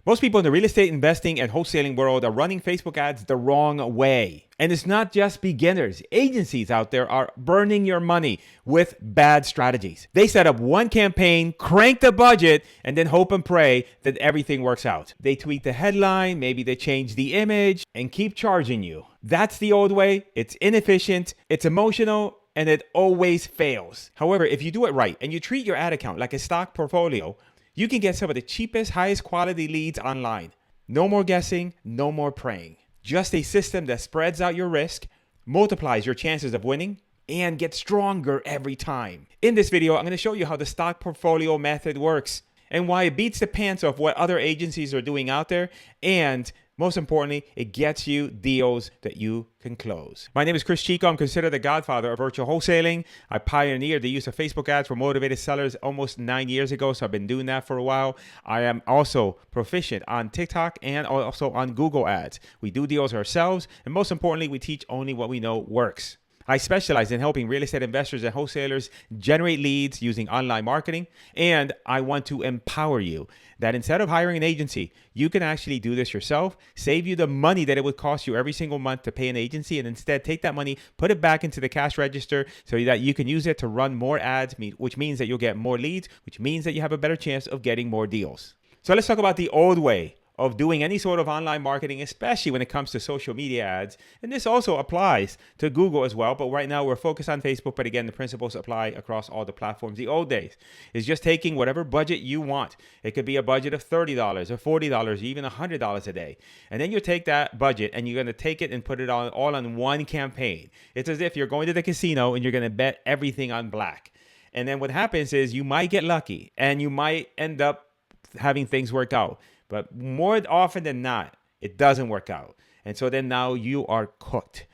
Most people in the real estate investing and wholesaling world are running Facebook ads the wrong way. And it's not just beginners. Agencies out there are burning your money with bad strategies. They set up one campaign, crank the budget, and then hope and pray that everything works out. They tweak the headline, maybe they change the image, and keep charging you. That's the old way. It's inefficient, it's emotional, and it always fails. However, if you do it right and you treat your ad account like a stock portfolio, you can get some of the cheapest, highest quality leads online. No more guessing, no more praying. Just a system that spreads out your risk, multiplies your chances of winning, and gets stronger every time. In this video, I'm going to show you how the stock portfolio method works and why it beats the pants off what other agencies are doing out there, and most importantly, it gets you deals that you can close. My name is Cris Chico. I'm considered the godfather of virtual wholesaling. I pioneered the use of Facebook ads for motivated sellers almost 9 years ago, so I've been doing that for a while. I am also proficient on TikTok and also on Google ads. We do deals ourselves, and most importantly, we teach only what we know works. I specialize in helping real estate investors and wholesalers generate leads using online marketing, and I want to empower you that instead of hiring an agency, you can actually do this yourself, save you the money that it would cost you every single month to pay an agency, and instead take that money, put it back into the cash register so that you can use it to run more ads, which means that you'll get more leads, which means that you have a better chance of getting more deals. So let's talk about the old way of doing any sort of online marketing, especially when it comes to social media ads. And this also applies to Google as well. But right now we're focused on Facebook. But again, the principles apply across all the platforms. The old days is just taking whatever budget you want. It could be a budget of $30 or $40, even $100 a day. And then you take that budget and you're going to take it and put it on all on one campaign. It's as if you're going to the casino and you're going to bet everything on black. And then what happens is you might get lucky and you might end up having things work out. But more often than not, it doesn't work out. And so then now you are cooked.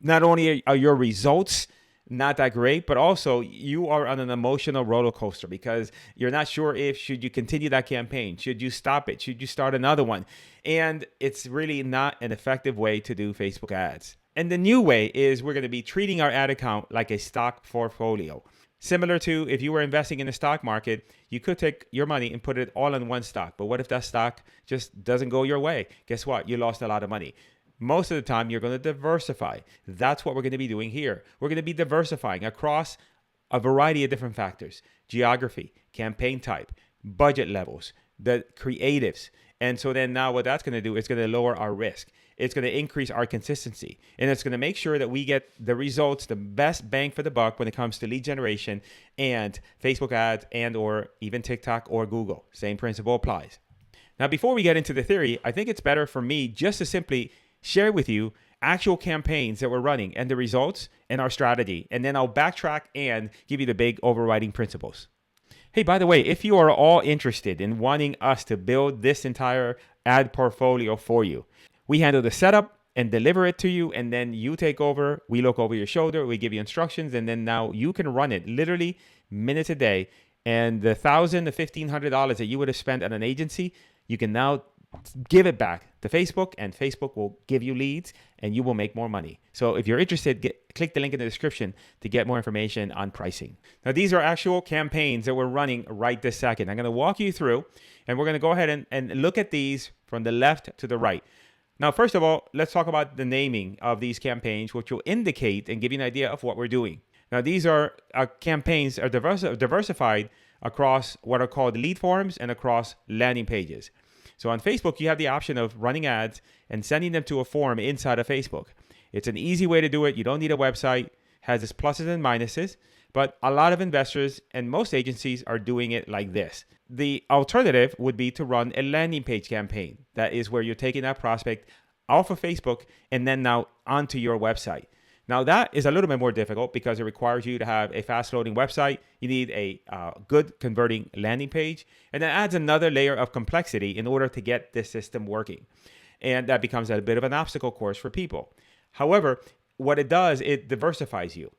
Not only are your results not that great, but also you are on an emotional roller coaster because you're not sure if should you continue that campaign, should you stop it, should you start another one? And it's really not an effective way to do Facebook ads. And the new way is we're going to be treating our ad account like a stock portfolio. Similar to if you were investing in the stock market, you could take your money and put it all in one stock. But what if that stock just doesn't go your way? Guess what? You lost a lot of money. Most of the time, you're going to diversify. That's what we're going to be doing here. We're going to be diversifying across a variety of different factors: geography, campaign type, budget levels, the creatives. And so then now what that's going to do is going to lower our risk. It's going to increase our consistency, and it's going to make sure that we get the results, the best bang for the buck when it comes to lead generation and Facebook ads and or even TikTok or Google. Same principle applies. Now, before we get into the theory, I think it's better for me just to simply share with you actual campaigns that we're running and the results and our strategy. And then I'll backtrack and give you the big overriding principles. Hey, by the way, if you are all interested in wanting us to build this entire ad portfolio for you, we handle the setup and deliver it to you, and then you take over. We look over your shoulder, we give you instructions, and then now you can run it literally minutes a day. And the $1,000 to $1,500 that you would have spent at an agency, you can now give it back to Facebook, and Facebook will give you leads, and you will make more money. So if you're interested, click the link in the description to get more information on pricing. Now, these are actual campaigns that we're running right this second. I'm going to walk you through, and we're going to go ahead and look at these from the left to the right. Now, first of all, let's talk about the naming of these campaigns, which will indicate and give you an idea of what we're doing. Now, these are campaigns are diversified across what are called lead forms and across landing pages. So on Facebook, you have the option of running ads and sending them to a form inside of Facebook. It's an easy way to do it. You don't need a website. Has its pluses and minuses, but a lot of investors and most agencies are doing it like this. The alternative would be to run a landing page campaign. That is where you're taking that prospect off of Facebook and then now onto your website. Now that is a little bit more difficult because it requires you to have a fast loading website. You need a good converting landing page, and that adds another layer of complexity in order to get this system working. And that becomes a bit of an obstacle course for people. However, what it does, it diversifies you.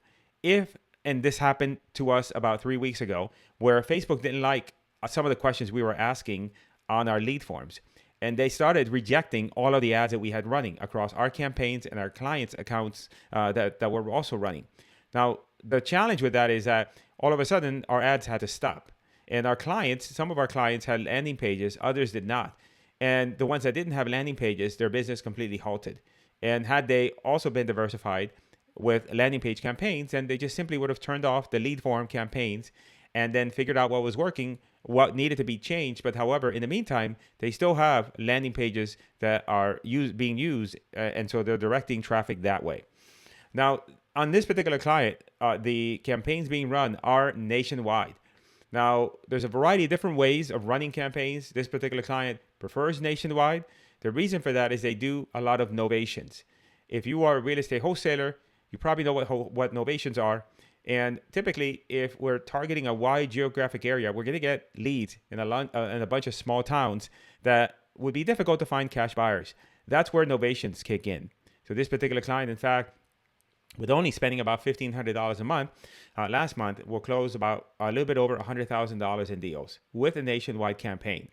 And this happened to us about 3 weeks ago, where Facebook didn't like some of the questions we were asking on our lead forms. And they started rejecting all of the ads that we had running across our campaigns and our clients' accounts that were also running. Now, the challenge with that is that all of a sudden our ads had to stop. And our clients, some of our clients had landing pages, others did not. And the ones that didn't have landing pages, their business completely halted. And had they also been diversified with landing page campaigns, then they just simply would have turned off the lead form campaigns and then figured out what was working, what needed to be changed. But however, in the meantime, they still have landing pages that are being used, and so they're directing traffic that way. Now, on this particular client, the campaigns being run are nationwide. Now, there's a variety of different ways of running campaigns. This particular client prefers nationwide. The reason for that is they do a lot of novations. If you are a real estate wholesaler, you probably know what novations are. And typically, if we're targeting a wide geographic area, we're going to get leads in a bunch of small towns that would be difficult to find cash buyers. That's where novations kick in. So this particular client, in fact, with only spending about $1,500 a month, last month, will close about a little bit over $100,000 in deals with a nationwide campaign.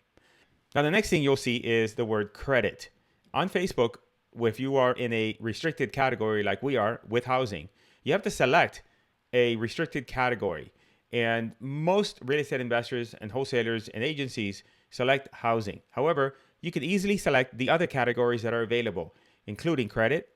Now, the next thing you'll see is the word credit. On Facebook, if you are in a restricted category like we are with housing, you have to select a restricted category. And most real estate investors and wholesalers and agencies select housing. However, you can easily select the other categories that are available, including credit,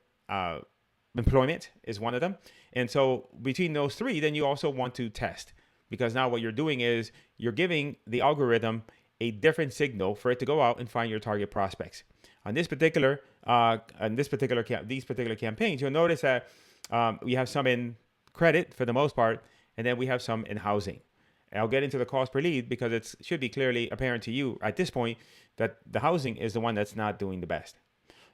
employment is one of them. And so between those three, then you also want to test, because now what you're doing is you're giving the algorithm a different signal for it to go out and find your target prospects. On these particular campaigns, you'll notice that we have some in credit for the most part, and then we have some in housing. And I'll get into the cost per lead because it should be clearly apparent to you at this point that the housing is the one that's not doing the best.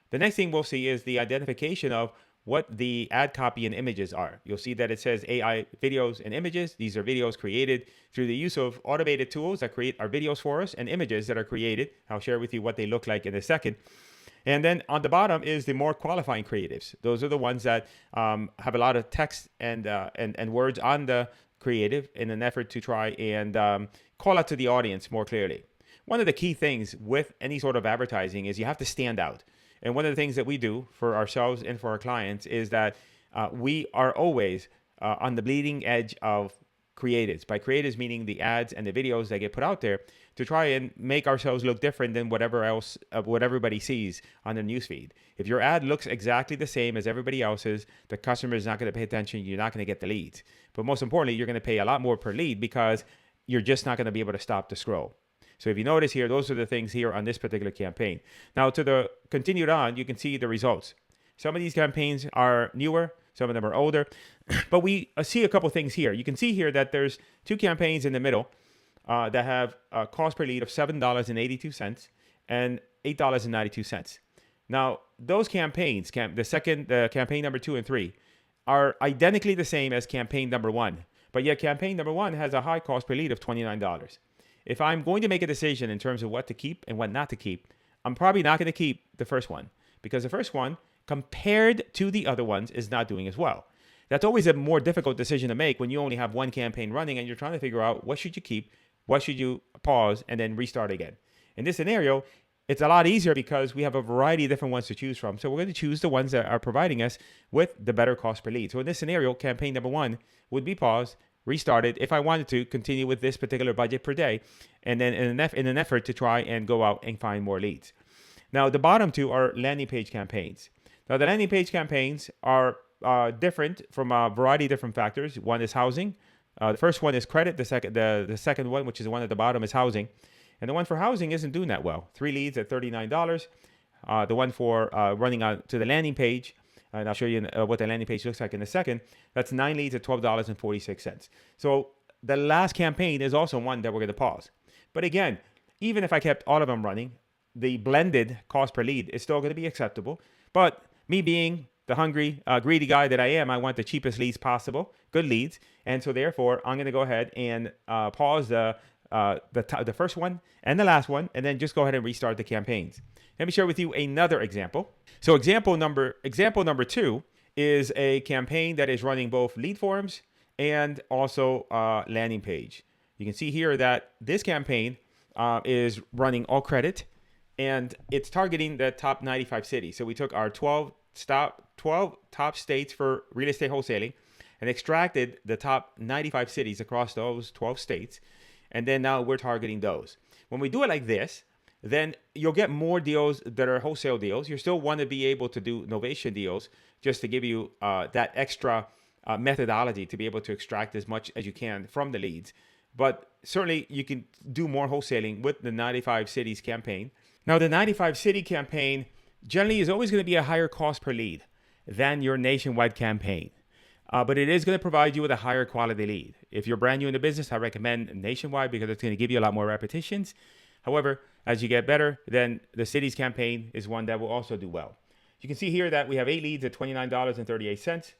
The next thing we'll see is the identification of what the ad copy and images are. You'll see that it says AI videos and images. These are videos created through the use of automated tools that create our videos for us, and images that are created. I'll share with you what they look like in a second. And then on the bottom is the more qualifying creatives. Those are the ones that have a lot of text and words on the creative in an effort to try and call out to the audience more clearly. One of the key things with any sort of advertising is you have to stand out. And one of the things that we do for ourselves and for our clients is that we are always on the bleeding edge of creatives. By creatives, meaning the ads and the videos that get put out there, to try and make ourselves look different than what everybody sees on the newsfeed. If your ad looks exactly the same as everybody else's, the customer is not going to pay attention. You're not going to get the leads. But most importantly, you're going to pay a lot more per lead because you're just not going to be able to stop the scroll. So if you notice here, those are the things here on this particular campaign. Now, to the continued on, you can see the results. Some of these campaigns are newer, some of them are older, but we see a couple things here. You can see here that there's two campaigns in the middle that have a cost per lead of $7.82 and $8.92. Now, those campaigns, the campaign number 2 and 3, are identically the same as campaign number 1, but yet campaign number 1 has a high cost per lead of $29. If I'm going to make a decision in terms of what to keep and what not to keep, I'm probably not going to keep the first one, because the first one, compared to the other ones, is not doing as well. That's always a more difficult decision to make when you only have one campaign running and you're trying to figure out what should you keep, what should you pause, and then restart again. In this scenario, it's a lot easier because we have a variety of different ones to choose from. So we're going to choose the ones that are providing us with the better cost per lead. So in this scenario, campaign number 1 would be paused, restarted if I wanted to continue with this particular budget per day, and then in an effort to try and go out and find more leads. Now, the bottom two are landing page campaigns. Now, the landing page campaigns are different from a variety of different factors. One is housing. The first one is credit. The second one, which is the one at the bottom, is housing. And the one for housing isn't doing that well. 3 leads at $39. The one for running out to the landing page, and I'll show you what the landing page looks like in a second, that's 9 leads at $12.46. So the last campaign is also one that we're going to pause. But again, even if I kept all of them running, the blended cost per lead is still going to be acceptable. But me being the hungry, greedy guy that I am, I want the cheapest leads possible, good leads. And so therefore, I'm going to go ahead and pause the first one and the last one, and then just go ahead and restart the campaigns. Let me share with you another example. So example number 2 is a campaign that is running both lead forms and also landing page. You can see here that this campaign is running all credit, and it's targeting the top 95 cities. So we took our 12 top states for real estate wholesaling and extracted the top 95 cities across those 12 states. And then now we're targeting those. When we do it like this, then you'll get more deals that are wholesale deals. You still want to be able to do novation deals just to give you that extra methodology to be able to extract as much as you can from the leads. But certainly you can do more wholesaling with the 95 cities campaign. Now, the 95 city campaign generally is always going to be a higher cost per lead than your nationwide campaign. But it is going to provide you with a higher quality lead. If you're brand new in the business, I recommend nationwide because it's going to give you a lot more repetitions. However, as you get better, then the cities campaign is one that will also do well. You can see here that we have 8 leads at $29.38.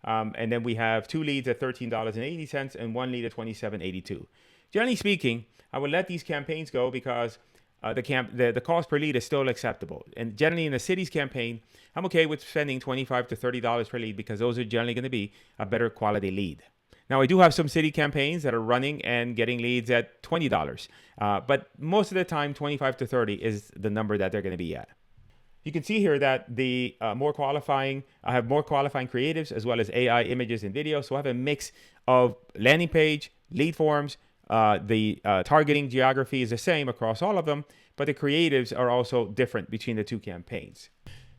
And then we have 2 leads at $13.80 and 1 lead at $27.82. Generally speaking, I would let these campaigns go because the cost per lead is still acceptable. And generally in the cities campaign, I'm okay with spending $25 to $30 per lead because those are generally going to be a better quality lead. Now, I do have some city campaigns that are running and getting leads at $20. But most of the time, $25 to $30 is the number that they're going to be at. You can see here that I have more qualifying creatives as well as AI images and videos. So I have a mix of landing page, lead forms. The targeting geography is the same across all of them, but the creatives are also different between the two campaigns.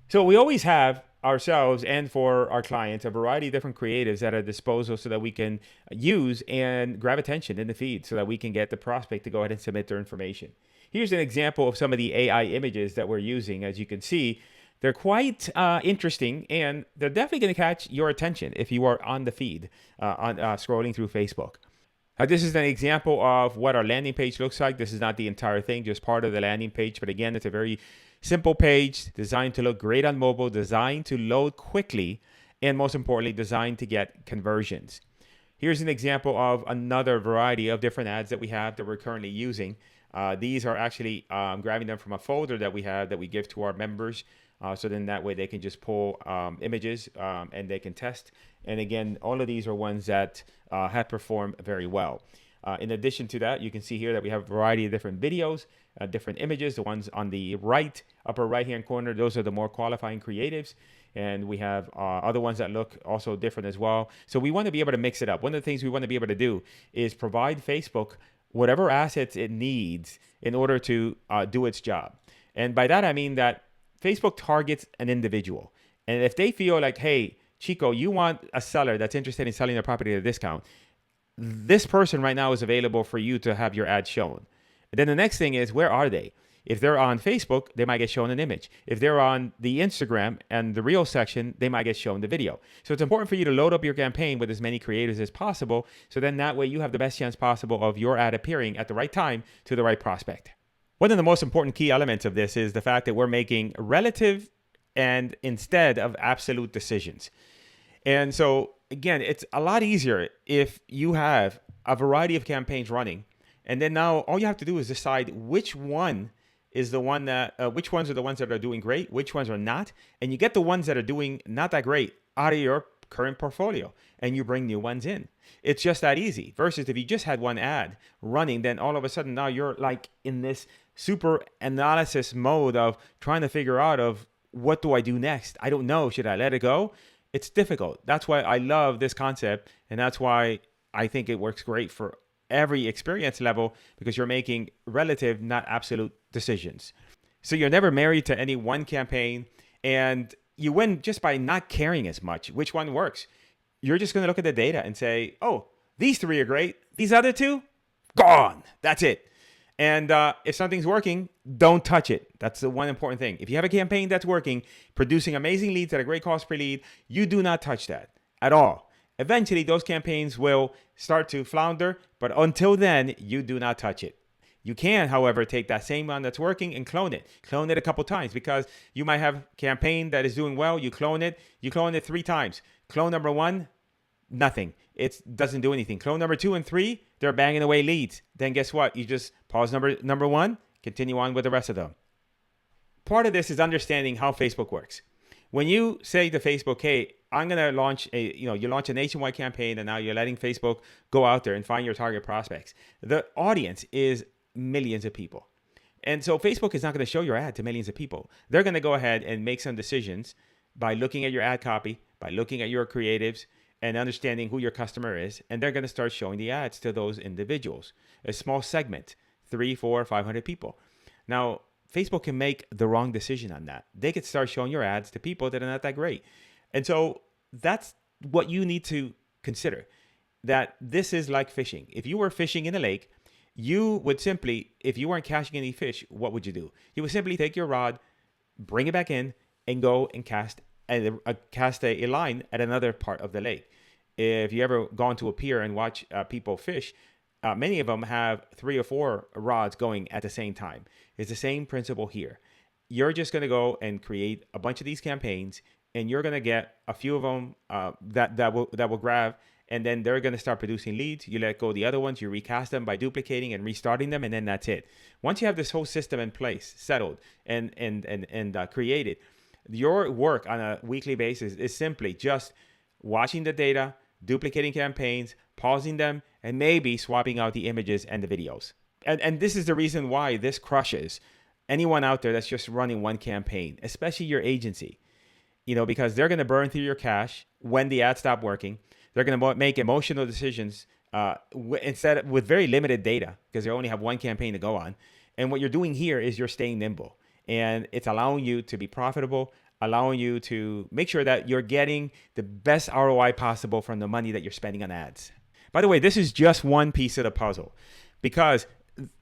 So we always have ourselves and for our clients a variety of different creatives at our disposal so that we can use and grab attention in the feed so that we can get the prospect to go ahead and submit their information. Here's an example of some of the AI images that we're using. As you can see, they're quite interesting, and they're definitely going to catch your attention if you are on the feed, scrolling through Facebook. This is an example of what our landing page looks like. This is not the entire thing, just part of the landing page. But again, it's a very simple page designed to look great on mobile, designed to load quickly, and most importantly, designed to get conversions. Here's an example of another variety of different ads that we have that we're currently using. These are actually grabbing them from a folder that we have that we give to our members. So then that way they can just pull images and they can test. And again, all of these are ones that have performed very well. In addition to that, you can see here that we have a variety of different videos, different images. The ones on the right, upper right-hand corner, those are the more qualifying creatives. And we have other ones that look also different as well. So we want to be able to mix it up. One of the things we want to be able to do is provide Facebook whatever assets it needs in order to do its job. And by that, I mean that Facebook targets an individual. And if they feel like, hey, Chico, you want a seller that's interested in selling their property at a discount, this person right now is available for you to have your ad shown. And then the next thing is, where are they? If they're on Facebook, they might get shown an image. If they're on the Instagram and the Reels section, they might get shown the video. So it's important for you to load up your campaign with as many creators as possible. So then that way you have the best chance possible of your ad appearing at the right time to the right prospect. One of the most important key elements of this is the fact that we're making relative and instead of absolute decisions. And so again, it's a lot easier if you have a variety of campaigns running. And then now all you have to do is decide which one is the one that, which ones are the ones that are doing great, which ones are not. And you get the ones that are doing not that great out of your current portfolio and you bring new ones in. It's just that easy. Versus if you just had one ad running, then all of a sudden now you're like in this super analysis mode of trying to figure out of what do I do next? I don't know. Should I let it go? It's difficult. That's why I love this concept. And that's why I think it works great for every experience level because you're making relative, not absolute decisions. So you're never married to any one campaign and you win just by not caring as much which one works. You're just going to look at the data and say, oh, these 3 are great. These other 2, gone. That's it. And if something's working, don't touch it. That's the one important thing. If you have a campaign that's working, producing amazing leads at a great cost per lead, you do not touch that at all. Eventually, those campaigns will start to flounder, but until then, you do not touch it. You can, however, take that same one that's working and clone it. Clone it a couple times because you might have a campaign that is doing well. You clone it 3 times. Clone number 1, nothing. It doesn't do anything. Clone number 2 and 3, they're banging away leads. Then guess what? You just pause number 1, continue on with the rest of them. Part of this is understanding how Facebook works. When you say to Facebook, hey, I'm going to launch you launch a nationwide campaign and now you're letting Facebook go out there and find your target prospects. The audience is millions of people. And so Facebook is not going to show your ad to millions of people. They're going to go ahead and make some decisions by looking at your ad copy, by looking at your creatives and understanding who your customer is. And they're going to start showing the ads to those individuals, a small segment, 300, 400, 500 people. Now, Facebook can make the wrong decision on that. They could start showing your ads to people that are not that great. And so that's what you need to consider, that this is like fishing. If you were fishing in a lake, you would simply, if you weren't catching any fish, what would you do? You would simply take your rod, bring it back in, and go and cast a line at another part of the lake. If you ever gone to a pier and watch people fish, many of them have 3 or 4 rods going at the same time. It's the same principle here. You're just going to go and create a bunch of these campaigns, and you're going to get a few of them that will grab, and then they're going to start producing leads. You let go of the other ones, you recast them by duplicating and restarting them, and then that's it. Once you have this whole system in place, settled and created, your work on a weekly basis is simply just watching the data, duplicating campaigns, pausing them, and maybe swapping out the images and the videos. And this is the reason why this crushes anyone out there that's just running one campaign, especially your agency. Because they're going to burn through your cash when the ads stop working. They're going to make emotional decisions with very limited data, because they only have one campaign to go on. And what you're doing here is you're staying nimble, and it's allowing you to be profitable, allowing you to make sure that you're getting the best ROI possible from the money that you're spending on ads. By the way, this is just one piece of the puzzle, because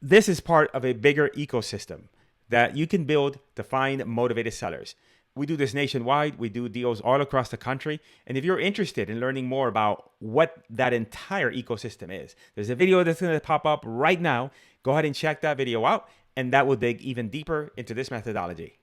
this is part of a bigger ecosystem that you can build to find motivated sellers. We do this nationwide. We do deals all across the country. And if you're interested in learning more about what that entire ecosystem is, there's a video that's going to pop up right now. Go ahead and check that video out, and that will dig even deeper into this methodology.